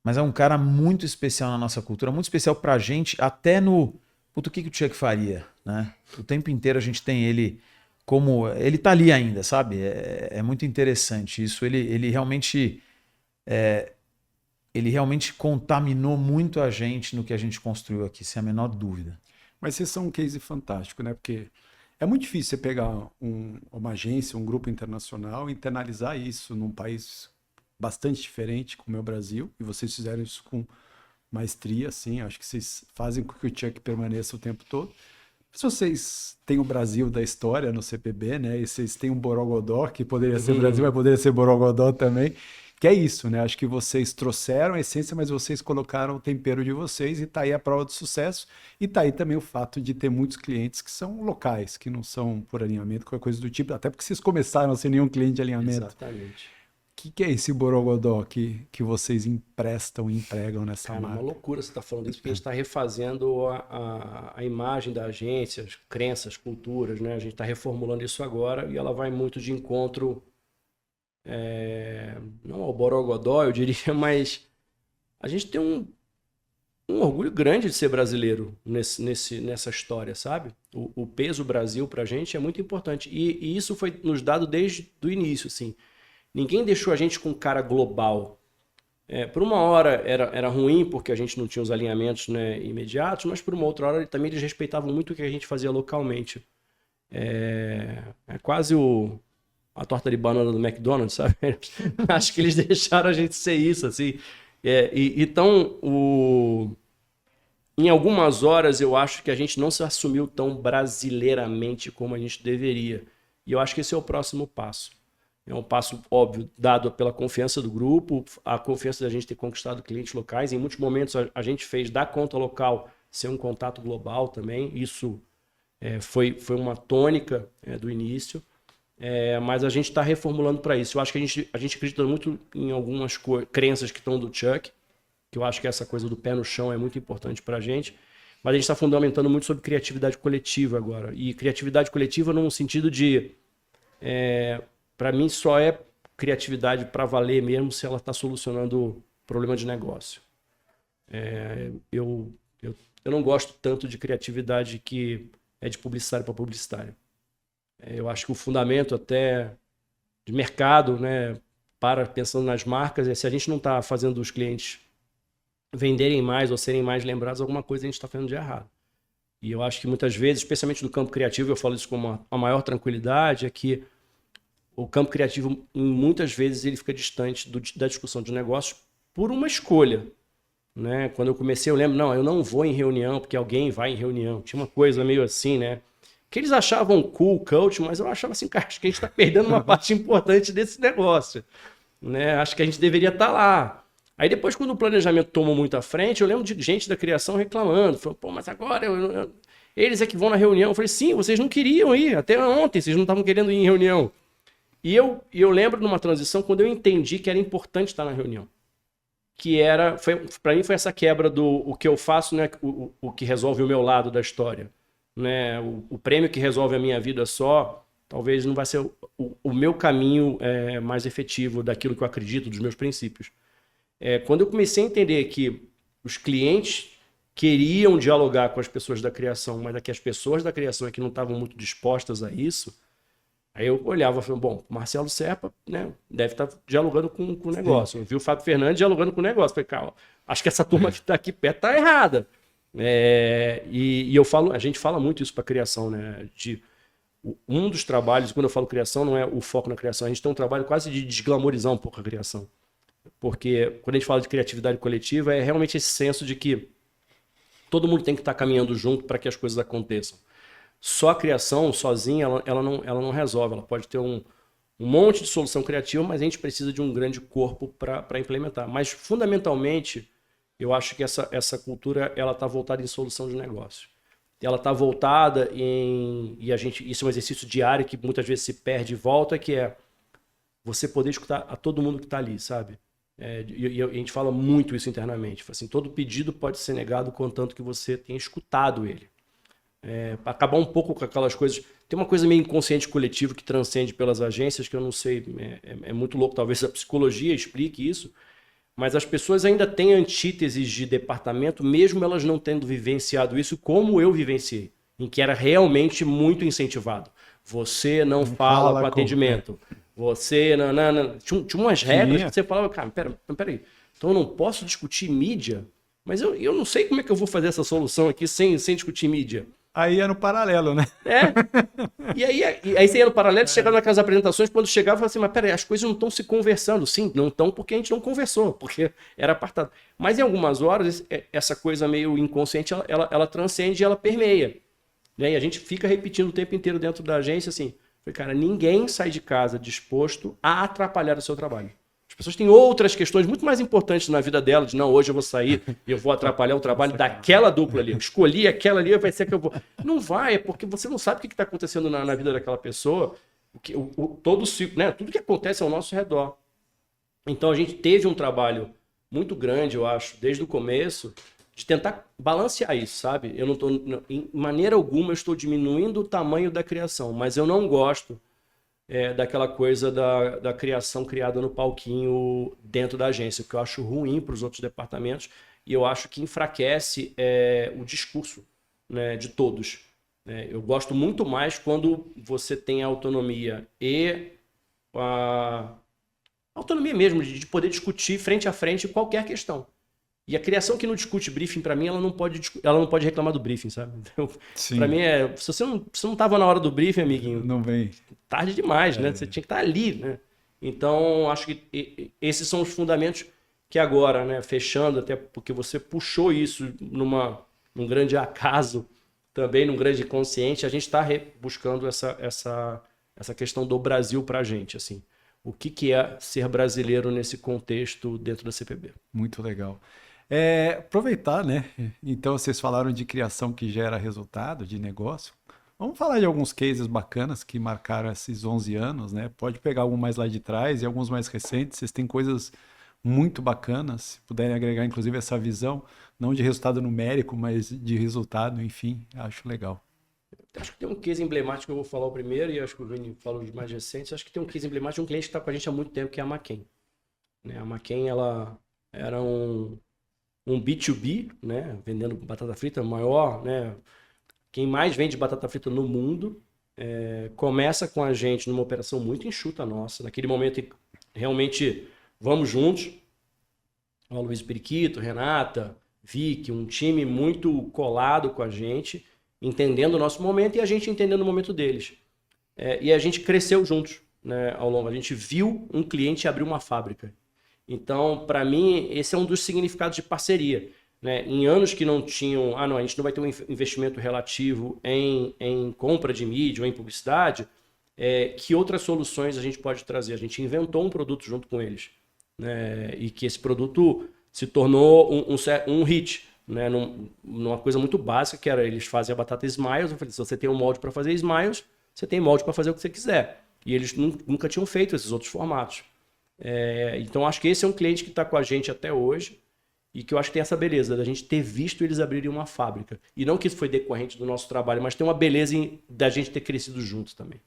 Mas é um cara muito especial na nossa cultura, muito especial pra gente, até no... Puta, o que o Chuck faria, né? O tempo inteiro a gente tem ele como... Ele tá ali ainda, sabe? É muito interessante isso. Ele realmente... Ele realmente contaminou muito a gente no que a gente construiu aqui, sem a menor dúvida. Mas vocês são um case fantástico, né? Porque é muito difícil você pegar uma agência, um grupo internacional e internalizar isso num país bastante diferente como é o Brasil, e vocês fizeram isso com maestria, assim, acho que vocês fazem com que o Chuck permaneça o tempo todo. Se vocês têm o Brasil da história no CPB, né, e vocês têm um Borogodó, que poderia ser Brasil, mas poderia ser Borogodó também, que é isso, né, acho que vocês trouxeram a essência, mas vocês colocaram o tempero de vocês, e tá aí a prova do sucesso, e tá aí também o fato de ter muitos clientes que são locais, que não são por alinhamento, qualquer coisa do tipo, até porque vocês começaram sem nenhum cliente de alinhamento. Exatamente. O que é esse Borogodó que vocês emprestam e empregam nessa Cara, marca? uma loucura você estar falando isso, porque a gente está refazendo a imagem da agência, as crenças, culturas, né? A gente está reformulando isso agora e ela vai muito de encontro, não ao Borogodó, eu diria, mas a gente tem um orgulho grande de ser brasileiro nessa história, sabe? O peso Brasil para a gente é muito importante e isso foi nos dado desde o início, assim. Ninguém deixou a gente com cara global. Por uma hora era ruim porque a gente não tinha os alinhamentos, né, imediatos, mas por uma outra hora também eles respeitavam muito o que a gente fazia localmente. É quase a torta de banana do McDonald's, sabe? Acho que eles deixaram a gente ser isso, assim. Então, em algumas horas eu acho que a gente não se assumiu tão brasileiramente como a gente deveria. E eu acho que esse é o próximo passo. É um passo óbvio dado pela confiança do grupo, a confiança da gente ter conquistado clientes locais. Em muitos momentos a gente fez da conta local ser um contato global também. Isso foi uma tônica do início. Mas a gente está reformulando para isso. Eu acho que a gente acredita muito em algumas crenças que estão do Chuck, que eu acho que essa coisa do pé no chão é muito importante para a gente. Mas a gente está fundamentando muito sobre criatividade coletiva agora. E criatividade coletiva num sentido de... para mim, só é criatividade para valer mesmo se ela está solucionando problema de negócio. Eu não gosto tanto de criatividade que é de publicitário para publicitário. Eu acho que o fundamento até de mercado, né, pensando nas marcas, se a gente não está fazendo os clientes venderem mais ou serem mais lembrados, alguma coisa a gente está fazendo de errado. E eu acho que muitas vezes, especialmente no campo criativo, eu falo isso com uma maior tranquilidade, é que o campo criativo, muitas vezes, ele fica distante da discussão de negócios por uma escolha. Né? Quando eu comecei, eu lembro, eu não vou em reunião porque alguém vai em reunião. Tinha uma coisa meio assim, né? Que eles achavam cool, coach, mas eu achava assim, cara, acho que a gente está perdendo uma parte importante desse negócio. Né? Acho que a gente deveria estar lá. Aí depois, quando o planejamento tomou muito à frente, eu lembro de gente da criação reclamando. Falou, pô, mas agora eles é que vão na reunião. Eu falei, sim, vocês não queriam ir. Até ontem vocês não estavam querendo ir em reunião. E eu lembro de uma transição quando eu entendi que era importante estar na reunião. Para mim foi essa quebra do o que eu faço, né, o que resolve o meu lado da história. Né? O prêmio que resolve a minha vida só, talvez não vai ser o meu caminho mais efetivo daquilo que eu acredito, dos meus princípios. Quando eu comecei a entender que os clientes queriam dialogar com as pessoas da criação, mas é que as pessoas da criação é que não estavam muito dispostas a isso, aí eu olhava e falava, bom, Marcelo Serpa, né, deve estar dialogando com o negócio. Eu vi o Fábio Fernandes dialogando com o negócio. Falei, cara, acho que essa turma que está aqui perto está errada. E a gente fala muito isso para a criação, né? Um dos trabalhos, quando eu falo criação, não é o foco na criação, a gente tem um trabalho quase de desglamorizar um pouco a criação. Porque quando a gente fala de criatividade coletiva, é realmente esse senso de que todo mundo tem que estar caminhando junto para que as coisas aconteçam. Só a criação, sozinha, ela não resolve. Ela pode ter um monte de solução criativa, mas a gente precisa de um grande corpo para implementar. Mas, fundamentalmente, eu acho que essa cultura está voltada em solução de negócio. Ela está voltada isso é um exercício diário que muitas vezes se perde e volta, que é você poder escutar a todo mundo que está ali, sabe? E a gente fala muito isso internamente. Assim, todo pedido pode ser negado contanto que você tenha escutado ele. Para acabar um pouco com aquelas coisas... Tem uma coisa meio inconsciente coletivo que transcende pelas agências, que eu não sei, é muito louco, talvez a psicologia explique isso, mas as pessoas ainda têm antíteses de departamento, mesmo elas não tendo vivenciado isso como eu vivenciei, em que era realmente muito incentivado. Você não fala com atendimento. Você... Tinha umas regras que você falava, cara, peraí, então eu não posso discutir mídia, mas eu não sei como é que eu vou fazer essa solução aqui sem discutir mídia. Aí é no paralelo, né? E aí você ia no paralelo, chegava naquelas apresentações, quando chegava, falava assim, mas peraí, as coisas não estão se conversando. Sim, não estão porque a gente não conversou, porque era apartado. Mas em algumas horas, essa coisa meio inconsciente, ela transcende e ela permeia. Né? E a gente fica repetindo o tempo inteiro dentro da agência, assim, cara, ninguém sai de casa disposto a atrapalhar o seu trabalho. As pessoas têm outras questões muito mais importantes na vida delas. Não, hoje eu vou sair e eu vou atrapalhar o trabalho daquela dupla ali. Eu escolhi aquela ali, vai ser que eu vou... Não vai, é porque você não sabe o que está acontecendo na vida daquela pessoa. Todo o ciclo, né? Tudo que acontece ao nosso redor. Então a gente teve um trabalho muito grande, eu acho, desde o começo, de tentar balancear isso, sabe? Eu não tô, em maneira alguma eu estou diminuindo o tamanho da criação, mas eu não gosto daquela coisa da criação criada no palquinho dentro da agência, que eu acho ruim para os outros departamentos e eu acho que enfraquece o discurso, né, de todos. Eu gosto muito mais quando você tem a autonomia e a autonomia mesmo de poder discutir frente a frente qualquer questão. E a criação que não discute briefing, para mim, ela não pode reclamar do briefing, sabe? Então, para mim, se você não estava na hora do briefing, amiguinho, não vem. Tarde demais, né? Você tinha que estar ali, né? Então, acho que esses são os fundamentos que agora, né, fechando, até porque você puxou isso num grande acaso, também num grande inconsciente, a gente está buscando essa questão do Brasil para a gente, assim. o que é ser brasileiro nesse contexto dentro da CPB. Muito legal. Aproveitar, né? Então, vocês falaram de criação que gera resultado, de negócio. Vamos falar de alguns cases bacanas que marcaram esses 11 anos, né? Pode pegar algum mais lá de trás e alguns mais recentes. Vocês têm coisas muito bacanas, se puderem agregar, inclusive, essa visão, não de resultado numérico, mas de resultado, enfim, acho legal. Acho que tem um case emblemático que eu vou falar o primeiro, e acho que o Vini falou dos mais recentes. Acho que tem um case emblemático de um cliente que está com a gente há muito tempo, que é a McCain. Né? A McCain, ela era um B2B, né? Vendendo batata frita, maior, né? Quem mais vende batata frita no mundo. Começa com a gente numa operação muito enxuta nossa. Naquele momento, realmente, vamos juntos. O Luiz Periquito, Renata, Vicky, um time muito colado com a gente, entendendo o nosso momento e a gente entendendo o momento deles. E a gente cresceu juntos, né, ao longo. A gente viu um cliente abrir uma fábrica. Então, para mim, esse é um dos significados de parceria. Né? Em anos que não tinham... não, a gente não vai ter um investimento relativo em compra de mídia ou em publicidade, que outras soluções a gente pode trazer? A gente inventou um produto junto com eles. Né? E que esse produto se tornou um hit. Né, numa coisa muito básica, que era eles fazem a batata Smiles. Eu falei, se você tem um molde para fazer Smiles, você tem molde para fazer o que você quiser. E eles nunca tinham feito esses outros formatos. Então, acho que esse é um cliente que está com a gente até hoje e que eu acho que tem essa beleza da gente ter visto eles abrirem uma fábrica. E não que isso foi decorrente do nosso trabalho, mas tem uma beleza da gente ter crescido juntos também.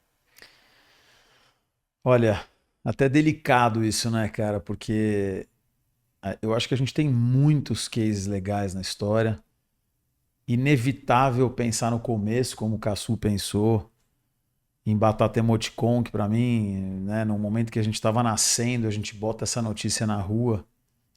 Olha, até delicado isso, né, cara? Porque... eu acho que a gente tem muitos cases legais na história. Inevitável pensar no começo, como o Caçu pensou, em Batata Emoticon, que para mim, né, no momento que a gente estava nascendo, a gente bota essa notícia na rua,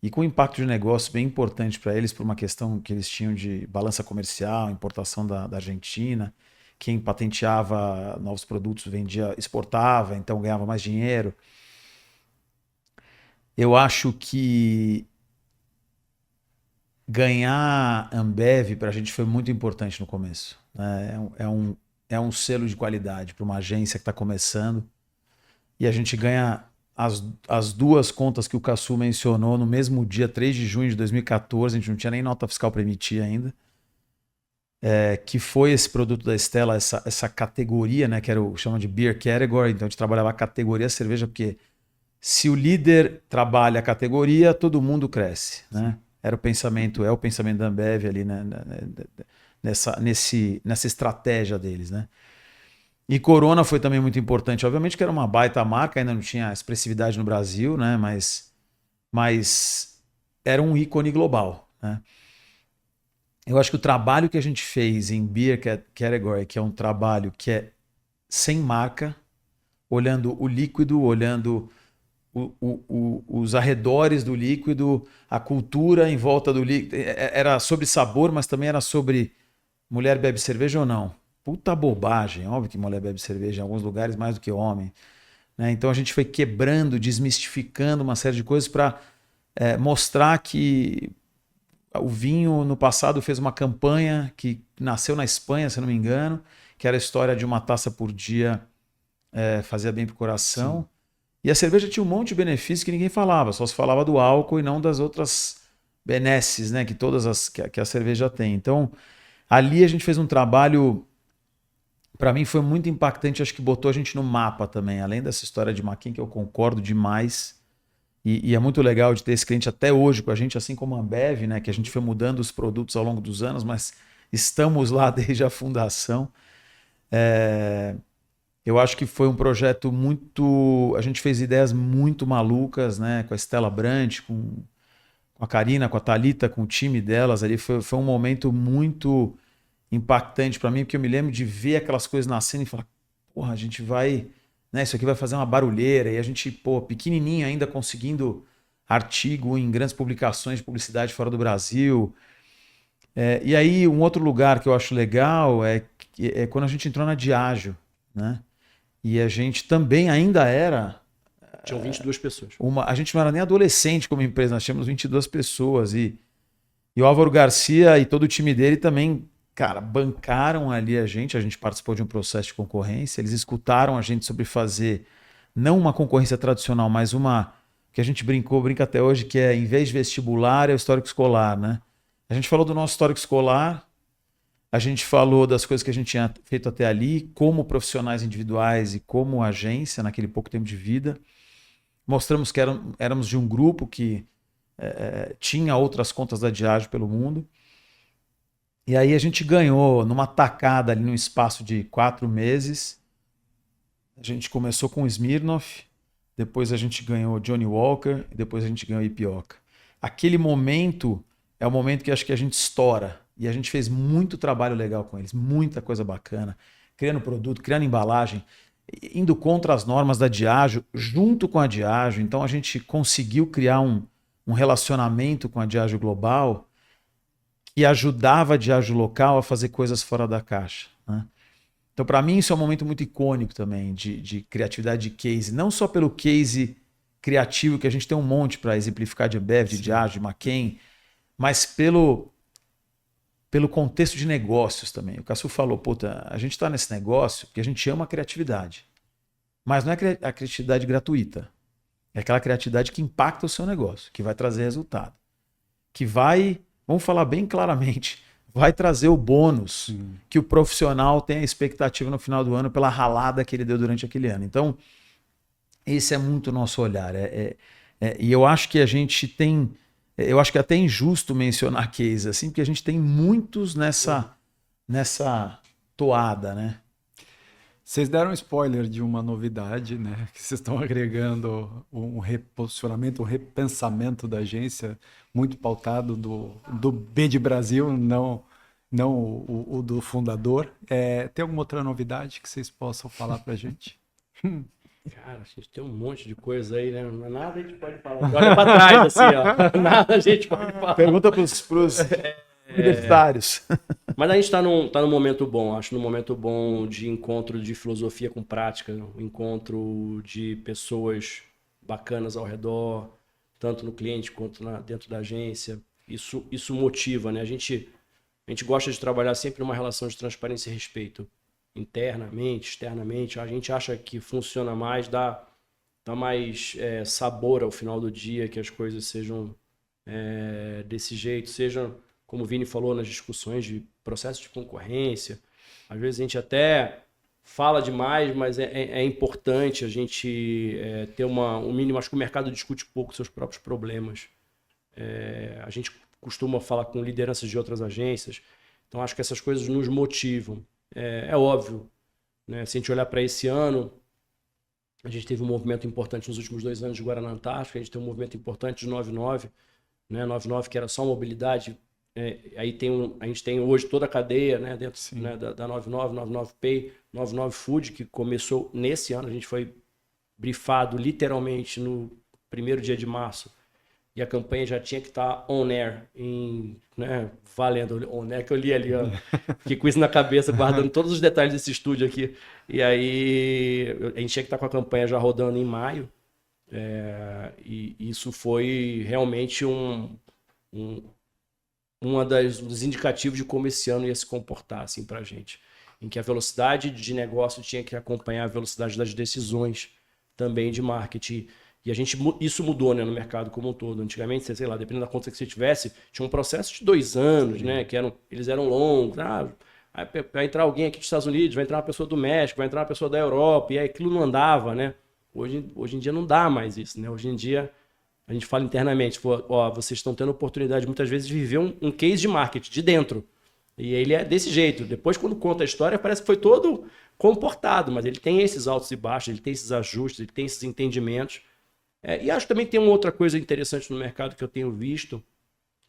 e com impacto de negócio bem importante para eles, por uma questão que eles tinham de balança comercial, importação da Argentina. Quem patenteava novos produtos vendia, exportava, então ganhava mais dinheiro. Eu acho que ganhar Ambev para a gente foi muito importante no começo. Né? É um selo de qualidade para uma agência que está começando. E a gente ganha as duas contas que o Caçu mencionou no mesmo dia, 3 de junho de 2014. A gente não tinha nem nota fiscal para emitir ainda. Que foi esse produto da Stella, essa categoria, né, que era chama de Beer Category. Então a gente trabalhava a categoria cerveja, porque se o líder trabalha a categoria, todo mundo cresce, né? É o pensamento da Ambev ali, né? nessa estratégia deles, né? E Corona foi também muito importante. Obviamente que era uma baita marca, ainda não tinha expressividade no Brasil, né? Mas era um ícone global, né? Eu acho que o trabalho que a gente fez em Beer Category, que é um trabalho que é sem marca, olhando o líquido, olhando os arredores do líquido, a cultura em volta do líquido. Era sobre sabor, mas também era sobre mulher bebe cerveja ou não. Puta bobagem. Óbvio que mulher bebe cerveja em alguns lugares mais do que homem. Né? Então a gente foi quebrando, desmistificando uma série de coisas para mostrar que o vinho no passado fez uma campanha que nasceu na Espanha, se não me engano, que era a história de uma taça por dia fazia bem para o coração. Sim. E a cerveja tinha um monte de benefícios que ninguém falava, só se falava do álcool e não das outras benesses, né, que a cerveja tem. Então, ali a gente fez um trabalho, para mim foi muito impactante, acho que botou a gente no mapa também, além dessa história de McCain, que eu concordo demais, e é muito legal de ter esse cliente até hoje com a gente, assim como a Ambev, né, que a gente foi mudando os produtos ao longo dos anos, mas estamos lá desde a fundação. Eu acho que foi um projeto muito... A gente fez ideias muito malucas, né? Com a Stella Brandt, com a Karina, com a Thalita, com o time delas ali. Foi um momento muito impactante para mim, porque eu me lembro de ver aquelas coisas nascendo e falar, porra, a gente vai... Né, isso aqui vai fazer uma barulheira. E a gente, pequenininho ainda, conseguindo artigo em grandes publicações de publicidade fora do Brasil. E aí, um outro lugar que eu acho legal é quando a gente entrou na Diageo, né? E a gente também ainda era... Tinham 22 pessoas. A gente não era nem adolescente como empresa, nós tínhamos 22 pessoas. E o Álvaro Garcia e todo o time dele também, cara, bancaram ali a gente participou de um processo de concorrência, eles escutaram a gente sobre fazer não uma concorrência tradicional, mas uma que a gente brinca até hoje, que é, em vez de vestibular, é o histórico escolar, né? A gente falou do nosso histórico escolar, a gente falou das coisas que a gente tinha feito até ali, como profissionais individuais e como agência, naquele pouco tempo de vida. Mostramos que éramos de um grupo que tinha outras contas da Diageo pelo mundo. E aí a gente ganhou numa tacada ali, num espaço de 4 meses. A gente começou com o Smirnoff, depois a gente ganhou Johnny Walker, e depois a gente ganhou Ipioca. Aquele momento é o momento que acho que a gente estoura. E a gente fez muito trabalho legal com eles, muita coisa bacana, criando produto, criando embalagem, indo contra as normas da Diageo, junto com a Diageo. Então a gente conseguiu criar um relacionamento com a Diageo global que ajudava a Diageo local a fazer coisas fora da caixa, né? Então, para mim, isso é um momento muito icônico também de criatividade de case. Não só pelo case criativo, que a gente tem um monte para exemplificar de Ambev, de Diageo, de McCain, mas pelo contexto de negócios também. O Caçu falou, puta, a gente está nesse negócio porque a gente ama a criatividade. Mas não é a criatividade gratuita. É aquela criatividade que impacta o seu negócio, que vai trazer resultado. Que vai, vamos falar bem claramente, vai trazer o bônus que o profissional tem a expectativa no final do ano pela ralada que ele deu durante aquele ano. Então, esse é muito o nosso olhar. E eu acho que a gente tem... Eu acho que é até injusto mencionar case assim, porque a gente tem muitos nessa toada, né? Vocês deram um spoiler de uma novidade, né? Que vocês estão agregando um reposicionamento, um repensamento da agência muito pautado do B de Brasil, não o do fundador. Tem alguma outra novidade que vocês possam falar pra gente? Cara, a gente tem um monte de coisa aí, né? Nada a gente pode falar. Olha pra trás, assim, ó. Nada a gente pode falar. Pergunta pros universitários. Mas a gente tá num momento bom, acho num momento bom de encontro de filosofia com prática, um encontro de pessoas bacanas ao redor, tanto no cliente quanto dentro da agência. Isso motiva, né? A gente gosta de trabalhar sempre numa relação de transparência e respeito. Internamente, externamente, a gente acha que funciona mais, dá mais sabor ao final do dia, que as coisas sejam desse jeito, sejam, como o Vini falou, nas discussões de processo de concorrência. Às vezes a gente até fala demais, mas é importante a gente ter um mínimo. Acho que o mercado discute pouco seus próprios problemas. A gente costuma falar com lideranças de outras agências, então acho que essas coisas nos motivam. É óbvio, né? Se a gente olhar para esse ano, a gente teve um movimento importante nos últimos 2 anos de Guaraná Antártica, a gente tem um movimento importante de 99, né? 99 que era só mobilidade, aí a gente tem hoje toda a cadeia, né? Dentro, né? da 99, 99 Pay, 99 Food, que começou nesse ano, a gente foi brifado literalmente no 1º dia de março, e a campanha já tinha que estar on air, né, valendo, on air que eu li ali, ó. Fiquei com isso na cabeça, guardando todos os detalhes desse estúdio aqui. E aí a gente tinha que estar com a campanha já rodando em maio, e isso foi realmente um dos indicativos de como esse ano ia se comportar assim, para a gente, em que a velocidade de negócio tinha que acompanhar a velocidade das decisões também de marketing. E isso mudou, né, no mercado como um todo. Antigamente, sei lá, dependendo da conta que você tivesse, tinha um processo de 2 anos, né, eles eram longos. Vai entrar alguém aqui dos Estados Unidos, vai entrar uma pessoa do México, vai entrar uma pessoa da Europa, e aí aquilo não andava, né? Hoje em dia não dá mais isso, né? Hoje em dia a gente fala internamente, vocês estão tendo a oportunidade muitas vezes de viver um case de marketing de dentro. E ele é desse jeito. Depois, quando conta a história, parece que foi todo comportado, mas ele tem esses altos e baixos, ele tem esses ajustes, ele tem esses entendimentos. E acho que também tem uma outra coisa interessante no mercado que eu tenho visto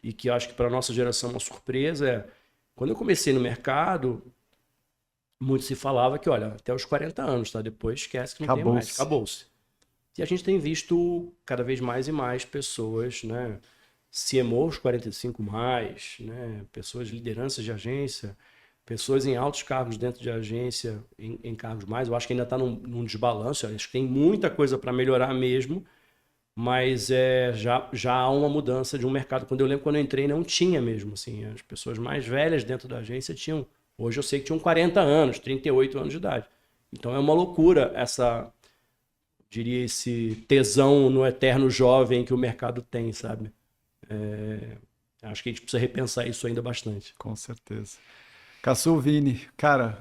e que acho que para a nossa geração é uma surpresa, quando eu comecei no mercado, muito se falava que, olha, até os 40 anos, tá? Depois esquece que não tem mais, acabou-se. E a gente tem visto cada vez mais e mais pessoas, né? CMOs 45 mais, né? Pessoas de lideranças de agência, pessoas em altos cargos dentro de agência, em cargos mais. Eu acho que ainda está num desbalanço, eu acho que tem muita coisa para melhorar mesmo, mas já há uma mudança de um mercado. Quando eu entrei, não tinha mesmo, assim, as pessoas mais velhas dentro da agência tinham, hoje eu sei que tinham 40 anos, 38 anos de idade. Então é uma loucura diria, esse tesão no eterno jovem que o mercado tem, sabe? Acho que a gente precisa repensar isso ainda bastante. Com certeza. Caçu, Vini, cara,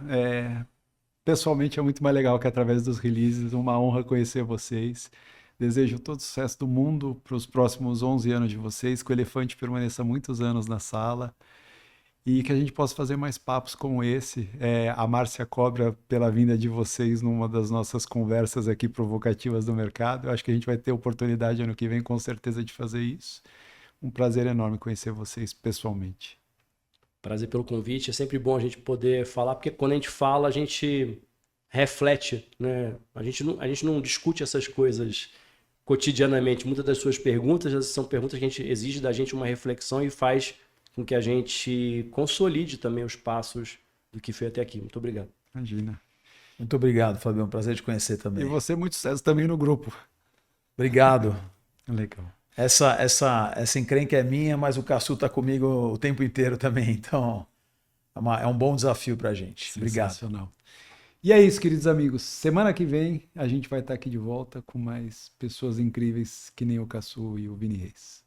pessoalmente é muito mais legal que através dos releases. Uma honra conhecer vocês. Desejo todo o sucesso do mundo para os próximos 11 anos de vocês, que o Elefante permaneça muitos anos na sala e que a gente possa fazer mais papos como esse. A Márcia cobra pela vinda de vocês numa das nossas conversas aqui provocativas do mercado. Eu acho que a gente vai ter oportunidade ano que vem, com certeza, de fazer isso. Um prazer enorme conhecer vocês pessoalmente. Prazer pelo convite. É sempre bom a gente poder falar, porque quando a gente fala, a gente reflete, né? A gente não discute essas coisas cotidianamente. Muitas das suas perguntas são perguntas que a gente exige da gente uma reflexão e faz com que a gente consolide também os passos do que foi até aqui. Muito obrigado. Imagina. Muito obrigado, Fabião. Prazer te conhecer também. E você, muito sucesso também no grupo. Obrigado. Legal. Essa encrenca é minha, mas o Caçu está comigo o tempo inteiro também. Então, é um bom desafio para a gente. Obrigado. Sensacional. E é isso, queridos amigos. Semana que vem a gente vai estar aqui de volta com mais pessoas incríveis que nem o Caçu e o Vini Reis.